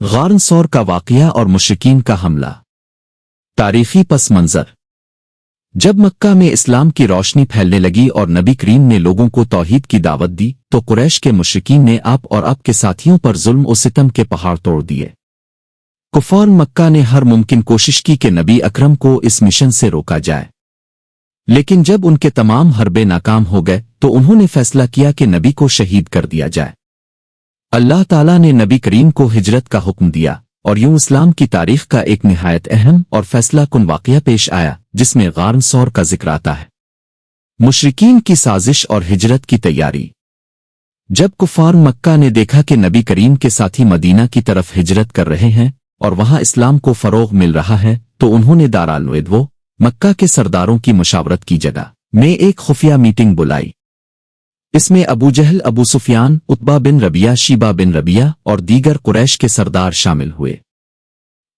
गार सौर का वाक़या और मुशरिकीन का हमला। तारीख़ी पस मंज़र। जब मक्का में इस्लाम की रोशनी फैलने लगी और नबी करीम ने लोगों को तौहीद की दावत दी तो कुरैश के मुशरिकीन ने आप और आपके साथियों पर जुल्म और सितम के पहाड़ तोड़ दिए। कुफ़ार मक्का ने हर मुमकिन कोशिश की कि नबी अकरम को इस मिशन से रोका जाए, लेकिन जब उनके तमाम हरबे नाकाम हो गए तो उन्होंने फैसला किया कि नबी को शहीद कर दिया जाए। अल्लाह ताला ने नबी करीम को हिजरत का हुक्म दिया और यूं इस्लाम की तारीख का एक निहायत अहम और फैसला कुन वाक़या पेश आया जिसमें गार सौर का जिक्र आता है। मुशरिकीन की साजिश और हिजरत की तैयारी। जब कुफ़ार मक्का ने देखा कि नबी करीम के साथी मदीना की तरफ हिजरत कर रहे हैं और वहां इस्लाम को फ़रोग़ मिल रहा है तो उन्होंने दारुल नदवा मक्का के सरदारों की मुशावरत की जगह में एक खुफिया मीटिंग बुलाई। इसमें अबू जहल, अबू सुफियान, उत्बा बिन रबिया, शीबा बिन रबिया और दीगर कुरैश के सरदार शामिल हुए।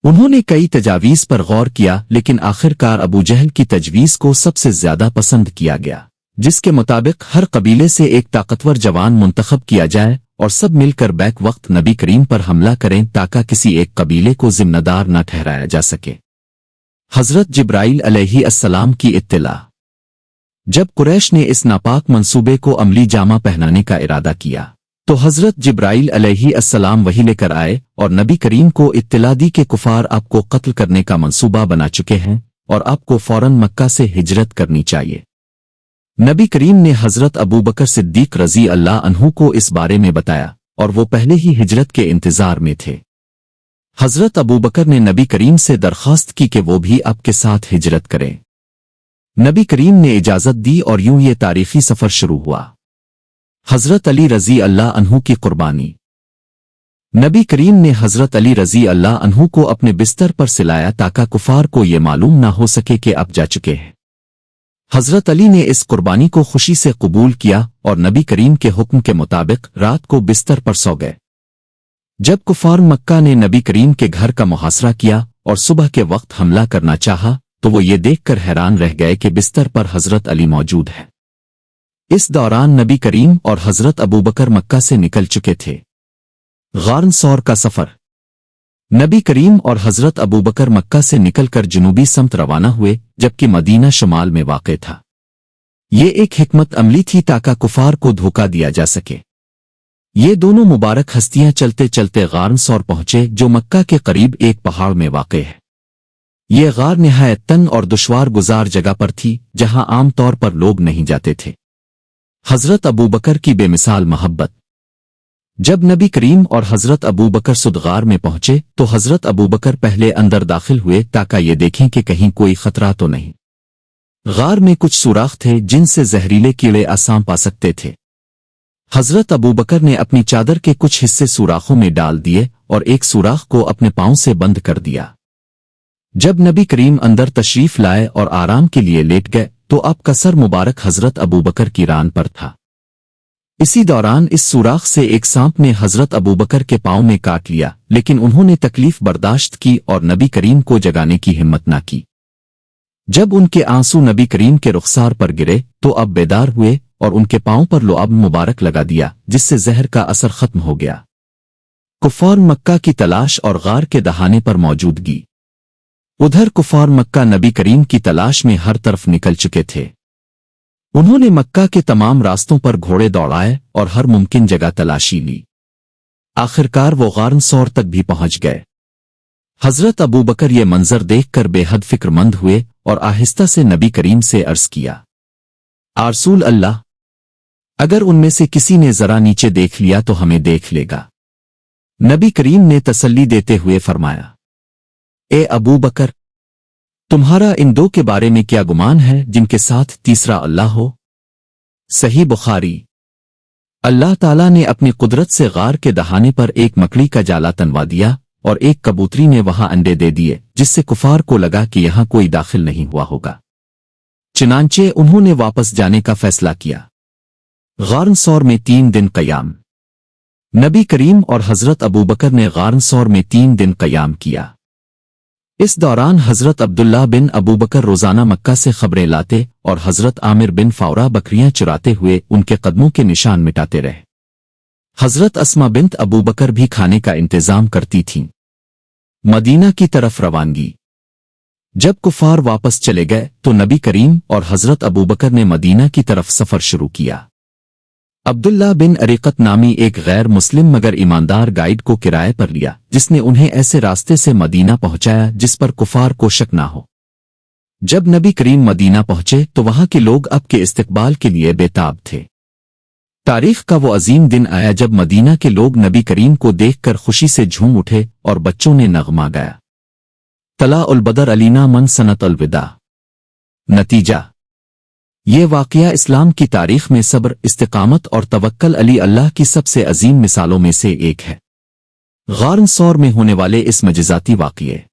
उन्होंने कई तजावीज़ पर गौर किया लेकिन आखिरकार अबू जहल की तजवीज़ को सबसे ज्यादा पसंद किया गया, जिसके मुताबिक हर कबीले से एक ताकतवर जवान मुंतखब किया जाए और सब मिलकर बैक वक्त नबी करीम पर हमला करें ताकि किसी एक कबीले को जिम्मेदार न ठहराया जा सके। हज़रत जिब्राईल अलैहिस्सलाम की इत्तिला। जब कुरैश ने इस नापाक मंसूबे को अमली जामा पहनाने का इरादा किया तो हज़रत जिब्राईल अलैहिस्सलाम वही लेकर आए और नबी करीम को इत्तिला दी कि कुफार आपको कत्ल करने का मंसूबा बना चुके हैं और आपको फौरन मक्का से हिजरत करनी चाहिए। नबी करीम ने हज़रत अबू बकर सिद्दीक रज़ी अल्लाह अन्हु को इस बारे में बताया और वो पहले ही हिजरत के इंतजार में थे। हज़रत अबू बकर ने नबी करीम से दरख्वास्त की कि वो भी आपके साथ हिजरत करें। नबी करीम ने इजाज़त दी और यूं ये तारीख़ी सफ़र शुरू हुआ। हज़रत अली रज़ी अल्लाह अन्हु की कुर्बानी। नबी करीम ने हज़रत अली रज़ी अल्लाह अन्हु को अपने बिस्तर पर सिलाया ताकि कुफार को ये मालूम ना हो सके कि अब जा चुके हैं। हज़रत अली ने इस कुर्बानी को खुशी से कबूल किया और नबी करीम के हुक्म के मुताबिक रात को बिस्तर पर सो गए। जब कुफार मक्का ने नबी करीम के घर का मुहासरा किया और सुबह के वक्त हमला करना चाहा तो वो ये देखकर हैरान रह गए कि बिस्तर पर हज़रत अली मौजूद है। इस दौरान नबी करीम और हज़रत अबू बकर मक्का से निकल चुके थे। गार सौर का सफ़र। नबी करीम और हज़रत अबू बकर मक्का से निकलकर जनूबी समत रवाना हुए जबकि मदीना शुमाल में वाक़े था। ये एक हिकमत अमली थी ताकि कुफार को धोखा दिया जा सके। ये दोनों मुबारक हस्तियां चलते चलते गार सौर पहुंचे जो मक्का के करीब एक पहाड़ में वाक़े है। ये गार निहायत तंग और दुश्वार गुजार जगह पर थी जहां आम तौर पर लोग नहीं जाते थे। हज़रत अबू बकर की बेमिसाल मोहब्बत। जब नबी करीम और हज़रत अबू बकर सुदगार में पहुंचे तो हज़रत अबू बकर पहले अंदर दाखिल हुए ताकि ये देखें कि कहीं कोई खतरा तो नहीं। गार में कुछ सुराख थे जिनसे जहरीले कीड़े आसां पा सकते थे। हज़रत अबू बकर ने अपनी चादर के कुछ हिस्से सुराखों में डाल दिए और एक सुराख को अपने पांव से बंद कर दिया। जब नबी करीम अंदर तशरीफ लाए और आराम के लिए लेट गए तो आपका सर मुबारक हज़रत अबू बकर की रान पर था। इसी दौरान इस सुराख से एक सांप ने हज़रत अबू बकर के पांव में काट लिया लेकिन उन्होंने तकलीफ बर्दाश्त की और नबी करीम को जगाने की हिम्मत न की। जब उनके आंसू नबी करीम के रुखसार पर गिरे तो अब बेदार हुए और उनके पांव पर लुआब मुबारक लगा दिया जिससे जहर का असर खत्म हो गया। कुफार मक्का की तलाश और गार के दहाने पर मौजूदगी। उधर कुफार मक्का नबी करीम की तलाश में हर तरफ निकल चुके थे। उन्होंने मक्का के तमाम रास्तों पर घोड़े दौड़ाए और हर मुमकिन जगह तलाशी ली। आखिरकार वो गार सौर तक भी पहुंच गए। हज़रत अबू बकर ये मंजर देखकर बेहद फिक्रमंद हुए और आहिस्ता से नबी करीम से अर्ज किया, आरसूल अल्लाह, अगर उनमें से किसी ने जरा नीचे देख लिया तो हमें देख लेगा। नबी करीम ने तसल्ली देते हुए फरमाया, ए अबू बकर, तुम्हारा इन दो के बारे में क्या गुमान है जिनके साथ तीसरा अल्लाह हो? सही बुखारी। अल्लाह ताला ने अपनी कुदरत से गार के दहाने पर एक मकड़ी का जाला तनवा दिया और एक कबूतरी ने वहां अंडे दे दिए जिससे कुफार को लगा कि यहां कोई दाखिल नहीं हुआ होगा। चुनांचे उन्होंने वापस जाने का फैसला किया। गार सौर में 3 दिन क़याम। नबी करीम और हज़रत अबू बकर ने गार सौर में 3 दिन क़याम किया। इस दौरान हज़रत अब्दुल्ला बिन अबू बकर रोज़ाना मक्का से खबरें लाते और हज़रत आमिर बिन फ़ौरा बकरियां चुराते हुए उनके कदमों के निशान मिटाते रहे। हज़रत अस्मा बिन्त अबू बकर भी खाने का इंतज़ाम करती थीं। मदीना की तरफ रवानगी। जब कुफार वापस चले गए तो नबी करीम और हजरत अबू बकर ने मदीना की तरफ सफर शुरू किया। अब्दुल्ला बिन अरीकत नामी एक गैर मुस्लिम मगर ईमानदार गाइड को किराए पर लिया, जिसने उन्हें ऐसे रास्ते से मदीना पहुंचाया जिस पर कुफार को शक ना हो। जब नबी करीम मदीना पहुंचे तो वहां के लोग अब के इस्तकबाल के लिए बेताब थे। तारीख का वो अजीम दिन आया जब मदीना के लोग नबी करीम को देखकर खुशी से झूम उठे और बच्चों ने नगमा गाया, तला उल बदर अलीना मन सनत अलविदा। नतीजा ये वाक़या इस्लाम की तारीख में सब्र, इस्तिकामत और तवक्कल अली अल्लाह की सबसे अजीम मिसालों में से एक है। गारन सौर में होने वाले इस मजिजाती वाक़ये